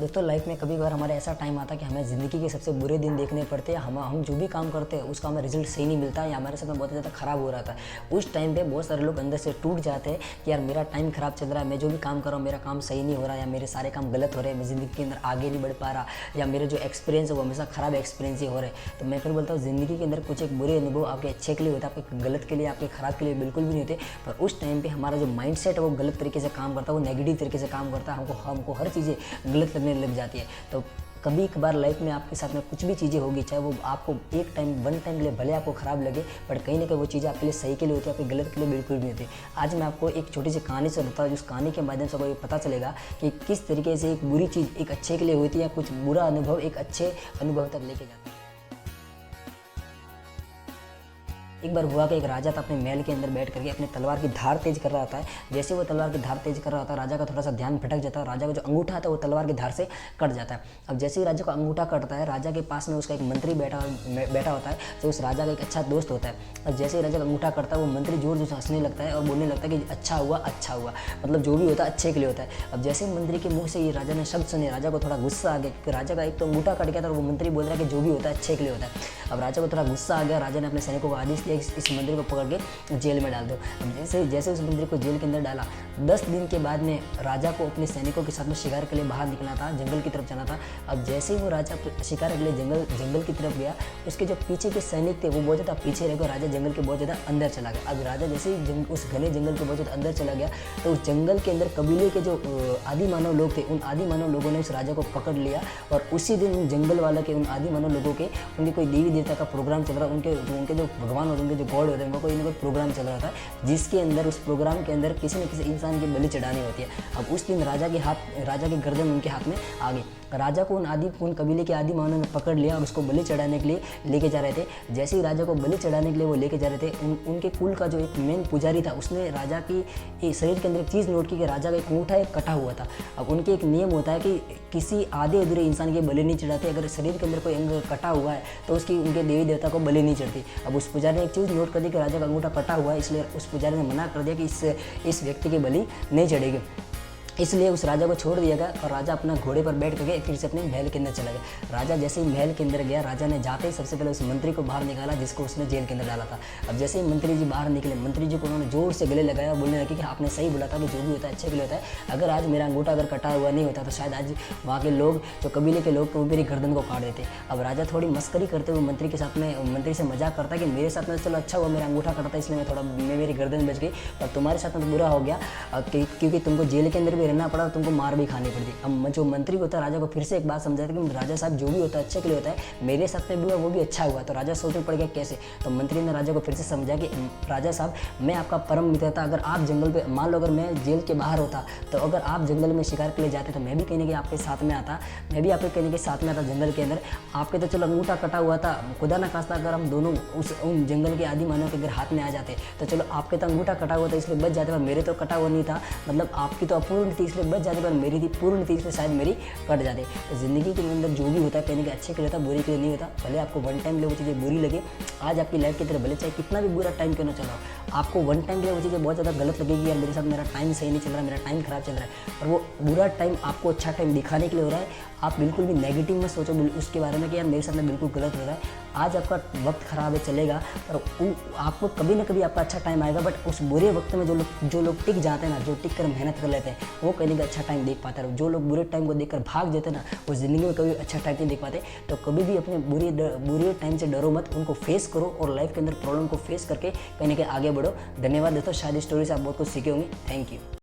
दोस्तों लाइफ में कभी कभार हमारे ऐसा टाइम आता है कि हमें ज़िंदगी के सबसे बुरे दिन देखने पड़ते हैं। हम जो भी काम करते हैं उसका हमें रिजल्ट सही नहीं मिलता है या हमारे साथ में बहुत ज़्यादा ख़राब हो रहा था। उस टाइम पे बहुत सारे लोग अंदर से टूट जाते हैं कि यार मेरा टाइम ख़राब चल रहा है, मैं जो भी काम कर रहा हूँ मेरा काम सही नहीं हो रहा, या मेरे सारे काम गलत हो रहे हैं, मैं ज़िंदगी के अंदर आगे नहीं बढ़ पा रहा, या मेरे जो एक्सपीरियंस है वो हमेशा ख़राब एक्सपीरियंस ही हो रहे हैं। तो मैं फिर बोलता हूँ ज़िंदगी के अंदर कुछ एक बुरे अनुभव आपके अच्छे के लिए होता है, आपके गलत के लिए, आपके ख़राब के लिए बिल्कुल भी नहीं होते। पर उस टाइम पे हमारा जो माइंडसेट है वो गलत तरीके से काम करता है, वो नेगेटिव तरीके से काम करता है, हमको हर चीज़ें गलत लगने लग जाती है। तो कभी कभार लाइफ में आपके साथ में कुछ भी चीज़ें होगी, चाहे वो आपको एक टाइम वन टाइम के लिए भले आपको ख़राब लगे, बट कहीं ना कहीं वो चीज़ें आपके लिए सही के लिए होती है, आपके गलत के लिए बिल्कुल भी नहीं होती। आज मैं आपको एक छोटी सी कहानी से बताता हूँ, जिस कहानी के माध्यम से आपको ये पता चलेगा कि किस तरीके से एक बुरी चीज़ एक अच्छे के लिए होती है, या कुछ बुरा अनुभव एक अच्छे अनुभव तक लेके जाता है। एक बार हुआ कि एक राजा था अपने महल के अंदर बैठ करके अपने तलवार की धार तेज कर रहा था। जैसे वो तलवार की धार तेज कर रहा था, राजा का थोड़ा सा ध्यान भटक जाता है। राजा का जो अंगूठा था वो तलवार की धार से कट जाता है। अब जैसे ही राजा का अंगूठा कटता है, राजा के पास में उसका एक मंत्री बैठा होता है, जो उस राजा का एक अच्छा दोस्त होता है। अब जैसे ही राजा का अंगूठा कटता है, वो मंत्री जोर जोर से हंसने लगता है और बोलने लगता है कि अच्छा हुआ, मतलब जो भी होता है अच्छे के लिए होता है। अब जैसे मंत्री के मुंह से ये राजा ने शब्द सुने, राजा को थोड़ा गुस्सा आ गया, क्योंकि राजा का एक तो अंगूठा कट गया था और वो मंत्री बोल रहा है कि जो भी होता है अच्छे के लिए होता है। अब राजा को थोड़ा गुस्सा आ गया। राजा ने अपने सैनिकों को आदेश दिया इस मंत्री को पकड़ के जेल में डाल दो। जैसे उस मंत्री को जेल के अंदर डाला, 10 दिन के बाद में राजा को अपने सैनिकों के साथ में शिकार के लिए बाहर निकलना था, जंगल की तरफ जाना था। अब जैसे ही वो राजा शिकार के लिए जंगल की तरफ गया, उसके जो पीछे के सैनिक थे वो बहुत ज़्यादा पीछे रह गए, राजा जंगल के बहुत ज़्यादा अंदर चला गया। अब राजा जैसे ही उस घने जंगल के बहुत ज़्यादा अंदर चला गया, तो उस जंगल के अंदर कबीले के जो आदि मानव लोग थे, उन आदि मानव लोगों ने उस राजा को पकड़ लिया। और उसी दिन उन जंगल वाले के, उन आदि मानव लोगों के, उनके कोई देवी देवता का प्रोग्राम चल रहा, उनके जो भगवान होते हैं, उनके जो गॉड होते हैं, उनका कोई ना कोई प्रोग्राम चल रहा था, जिसके अंदर उस प्रोग्राम के अंदर किसी न किसी इंसान की बलि चढ़ानी होती है। अब उस दिन राजा की गर्दन उनके हाथ में आ गई। राजा को उन कबीले के आदि मानव ने पकड़ लिया और उसको बलि चढ़ाने के लिए लेके जा रहे थे। जैसे ही राजा को बलि चढ़ाने के लिए वो लेके जा रहे थे, उनके कुल का जो एक मेन पुजारी था, उसने राजा की शरीर के अंदर एक चीज़ नोट की कि राजा का एक अंगूठा एक कटा हुआ था। अब उनके एक नियम होता है कि किसी आधे अधूरे इंसान के बलि नहीं चढ़ाते। अगर शरीर के अंदर कोई अंग कटा हुआ है तो उनके देवी देवता को बलि नहीं चढ़ती। अब उस पुजारी ने एक चीज़ नोट कर दी कि राजा का अंगूठा कटा हुआ है, इसलिए उस पुजारी ने मना कर दिया कि इस व्यक्ति की बलि नहीं चढ़ेगी। इसलिए उस राजा को छोड़ दिया गया और राजा अपना घोड़े पर बैठ करके फिर से अपने महल के अंदर चला गया। राजा जैसे ही महल के अंदर गया, राजा ने जाते ही सबसे पहले उस मंत्री को बाहर निकाला जिसको उसने जेल के अंदर डाला था। अब जैसे ही मंत्री जी बाहर निकले, मंत्री जी को उन्होंने जोर से गले लगाया, बोलने लगे कि आपने सही बोला था कि जो भी होता है अच्छे के लिए होता है। अगर आज मेरा अंगूठा अगर कटा हुआ नहीं होता तो शायद आज वहाँ के लोग, जो कबीले के लोग, वो मेरी गर्दन को काट देते। अब राजा थोड़ी मस्करी करते हुए मंत्री के साथ में, मंत्री से मजाक करता कि मेरे साथ में चलो अच्छा हुआ मेरा अंगूठा कटा था, इसलिए मेरी गर्दन बच गई, पर तुम्हारे साथ में तो बुरा हो गया क्योंकि तुमको जेल के अंदर भी रहना पड़ा, तुमको मार भी खानी पड़ती। अब जो मंत्री होता है राजा को फिर से एक बात समझाता कि राजा साहब जो भी होता है अच्छे के लिए होता है, मेरे साथ में भी हुआ वो भी अच्छा हुआ। तो राजा सोच में पड़ गया कैसे। तो मंत्री ने राजा को फिर से समझा कि राजा साहब, मैं आपका परम मित्र था, अगर आप जंगल पे, मान लो अगर मैं जेल के बाहर होता, तो अगर आप जंगल में शिकार के लिए जाते तो मैं भी कहीं ना कहीं आपके साथ में आता, जंगल के अंदर। आपके तो चलो अंगूठा कटा हुआ था, खुदा ना खास्ता अगर हम दोनों उन जंगल के आदि मानव के अगर हाथ में आ जाते तो चलो आपके तो अंगूठा कटा हुआ था इसलिए बच जाते, पर मेरे तो कटा हुआ नहीं था, मतलब आपकी तो अपूर्ण थी इसलिए बच जाते, पर मेरी थी पूर्ण थी इसलिए शायद मेरी कट जाती। तो ज़िंदगी के अंदर जो भी होता है कहने के अच्छे के लिए होता है, बुरे के लिए नहीं होता। भले आपको वन टाइम के लिए वो चीज़ें बुरी लगे, आज आपकी लाइफ की तरह भले चाहे कितना भी बुरा टाइम क्यों ना चला हो, आपको वन टाइम के लिए वो चीज़ें बहुत ज़्यादा गलत लगेगी, यार मेरे साथ मेरा टाइम सही नहीं चल रहा, मेरा टाइम खराब चल रहा है, और वो बुरा टाइम आपको अच्छा टाइम दिखाने के लिए हो रहा है। आप बिल्कुल भी नेगेटिव में सोचो उसके बारे में कि यार मेरे साथ में बिल्कुल गलत हो रहा है। आज आपका वक्त ख़राब है चलेगा, और आपको कभी ना कभी आपका अच्छा टाइम आएगा, बट उस बुरे वक्त में जो लोग टिक जाते हैं ना, जो टिक कर मेहनत कर लेते हैं, वो कहीं का अच्छा टाइम देख पाते हैं। जो लोग बुरे टाइम को देखकर भाग जाते हैं ना, वो ज़िंदगी में कभी अच्छा टाइम नहीं देख पाते। तो कभी भी अपने बुरे टाइम से डरो मत, उनको फेस करो और लाइफ के अंदर प्रॉब्लम को फेस करके कहीं ना कहीं आगे बढ़ो। धन्यवाद दोस्तों, शायद इस स्टोरी से आप बहुत कुछ सीखे होंगे। Thank you.